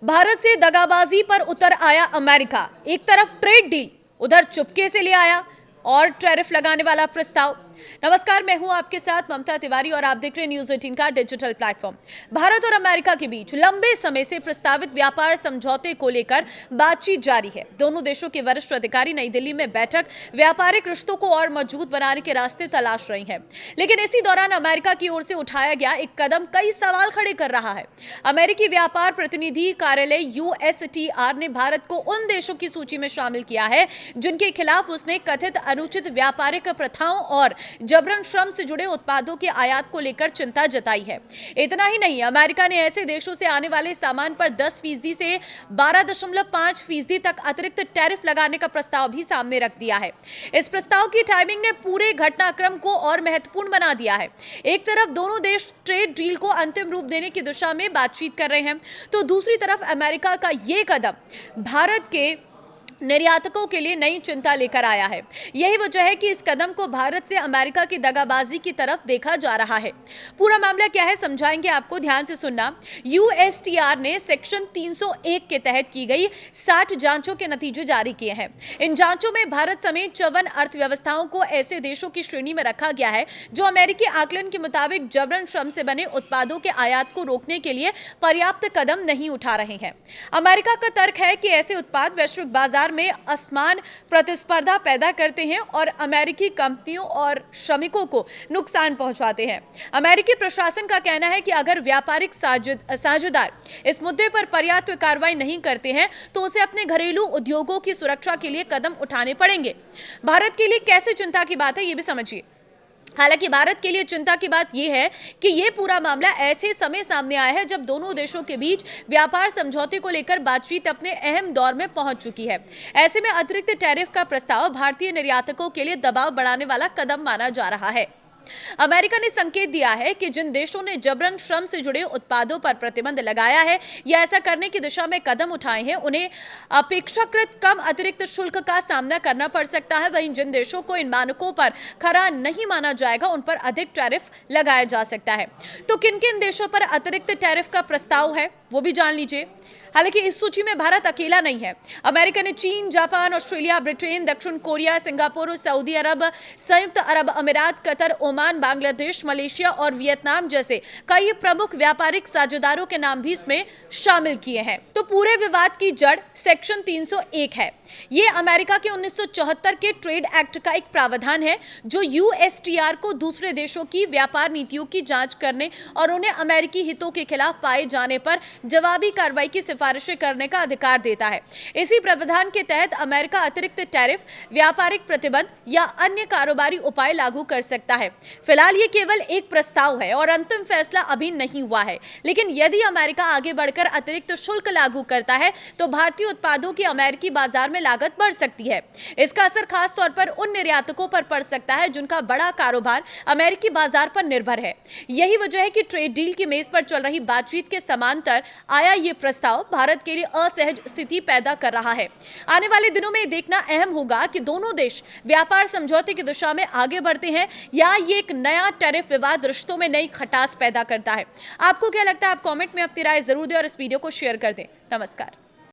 भारत से दगाबाजी पर उतर आया अमेरिका। एक तरफ ट्रेड डील, उधर चुपके से ले आया और टैरिफ लगाने वाला प्रस्ताव। नमस्कार, मैं हूं आपके साथ ममता तिवारी और आप देख रहे हैं न्यूज 18 का डिजिटल प्लेटफॉर्म। भारत और अमेरिका के बीच लंबे समय से प्रस्तावित व्यापार समझौते को लेकर बातचीत जारी है। दोनों देशों के वरिष्ठ अधिकारी नई दिल्ली में बैठक व्यापारिक रिश्तों को और मजबूत बनाने के रास्ते तलाश रही हैं। लेकिन इसी दौरान अमेरिका की ओर से उठाया गया एक कदम कई सवाल खड़े कर रहा है। अमेरिकी व्यापार प्रतिनिधि कार्यालय USTR ने भारत को उन देशों की सूची में शामिल किया है जिनके खिलाफ उसने कथित अनुचित व्यापारिक प्रथाओं और जबरन श्रम से जुड़े उत्पादों के आयात को लेकर चिंता जताई है। इतना ही नहीं, अमेरिका ने ऐसे देशों से आने वाले सामान पर 10% से 12.5% तक अतिरिक्त टैरिफ लगाने का प्रस्ताव भी सामने रख दिया है। इस प्रस्ताव की टाइमिंग ने पूरे घटनाक्रम को और महत्वपूर्ण बना दिया है। एक तरफ दोनों देश ट्रेड डील को अंतिम रूप देने की दिशा में बातचीत कर रहे हैं, तो दूसरी तरफ अमेरिका का यह कदम भारत के निर्यातकों के लिए नई चिंता लेकर आया है। यही वजह है कि इस कदम को भारत से अमेरिका की दगाबाजी की तरफ देखा जा रहा है। पूरा मामला क्या है समझाएंगे आपको, ध्यान से सुनना। USTR ने सेक्शन 301 के तहत की गई 60 जांचों के नतीजे जारी किए हैं। इन जांचों में भारत समेत 54 अर्थव्यवस्थाओं को ऐसे देशों की श्रेणी में रखा गया है जो अमेरिकी आकलन के मुताबिक जबरन श्रम से बने उत्पादों के आयात को रोकने के लिए पर्याप्त कदम नहीं उठा रहे हैं। अमेरिका का तर्क है कि ऐसे उत्पाद वैश्विक बाजार में असमान प्रतिस्पर्धा पैदा करते हैं और अमेरिकी कंपनियों और श्रमिकों को नुकसान पहुंचाते हैं। अमेरिकी प्रशासन का कहना है कि अगर व्यापारिक साझेदार इस मुद्दे पर पर्याप्त कार्रवाई नहीं करते हैं तो उसे अपने घरेलू उद्योगों की सुरक्षा के लिए कदम उठाने पड़ेंगे। भारत के लिए कैसे चिंता की बात है, यह भी समझिए। हालांकि भारत के लिए चिंता की बात यह है कि यह पूरा मामला ऐसे समय सामने आया है जब दोनों देशों के बीच व्यापार समझौते को लेकर बातचीत अपने अहम दौर में पहुंच चुकी है। ऐसे में अतिरिक्त टैरिफ का प्रस्ताव भारतीय निर्यातकों के लिए दबाव बढ़ाने वाला कदम माना जा रहा है। अमेरिका ने संकेत दिया है कि जिन देशों ने जबरन श्रम से जुड़े उत्पादों पर प्रतिबंध लगाया है या ऐसा करने की दिशा में कदम उठाए हैं, उन्हें अपेक्षाकृत कम अतिरिक्त शुल्क का सामना करना पड़ सकता है। वहीं जिन देशों को इन मानकों पर खरा नहीं माना जाएगा, उन पर अधिक टैरिफ लगाया जा सकता है। तो किन किन देशों पर अतिरिक्त टैरिफ का प्रस्ताव है वो भी जान लीजिए। हालांकि इस सूची में भारत अकेला नहीं है। अमेरिका ने चीन, जापान, ऑस्ट्रेलिया, ब्रिटेन, दक्षिण कोरिया, सिंगापुर, सऊदी अरब, संयुक्त अरब अमीरात, कतर, ओमान, बांग्लादेश, मलेशिया और वियतनाम जैसे कई प्रमुख व्यापारिक साझेदारों के नाम भी इसमें शामिल किए हैं। तो पूरे विवाद की जड़ सेक्शन 301 है। ये अमेरिका के 1974 के ट्रेड एक्ट का एक प्रावधान है जो USTR को दूसरे देशों की व्यापार नीतियों की जांच करने और उन्हें अमेरिकी हितों के खिलाफ पाए जाने पर जवाबी कार्रवाई की सिफारिशें करने का अधिकार देता है। इसी प्रावधान के तहत अमेरिका अतिरिक्त टैरिफ, व्यापारिक प्रतिबंध या अन्य कारोबारी उपाय लागू कर सकता है। फिलहाल ये केवल एक प्रस्ताव है और अंतिम फैसला अभी नहीं हुआ है। लेकिन यदि अमेरिका आगे बढ़कर अतिरिक्त शुल्क लागू करता है तो भारतीय उत्पादों की अमेरिकी बाजार में लागत बढ़ सकती है। इसका असर खास तौर पर उन निर्यातकों पर पड़ सकता है जिनका बड़ा कारोबार अमेरिकी बाजार पर निर्भर है। यही वजह है कि ट्रेड डील की मेज पर चल रही बातचीत के समांतर आया ये प्रस्ताव भारत के लिए असहज स्थिति पैदा कर रहा है। आने वाले दिनों में देखना अहम होगा कि दोनों देश व्यापार समझौते की दिशा में आगे बढ़ते हैं या ये एक नया टैरिफ विवाद रिश्तों में नई खटास पैदा करता है। आपको क्या लगता है? आप कमेंट में अपनी राय जरूर दें और इस वीडियो को शेयर कर दें। नमस्कार।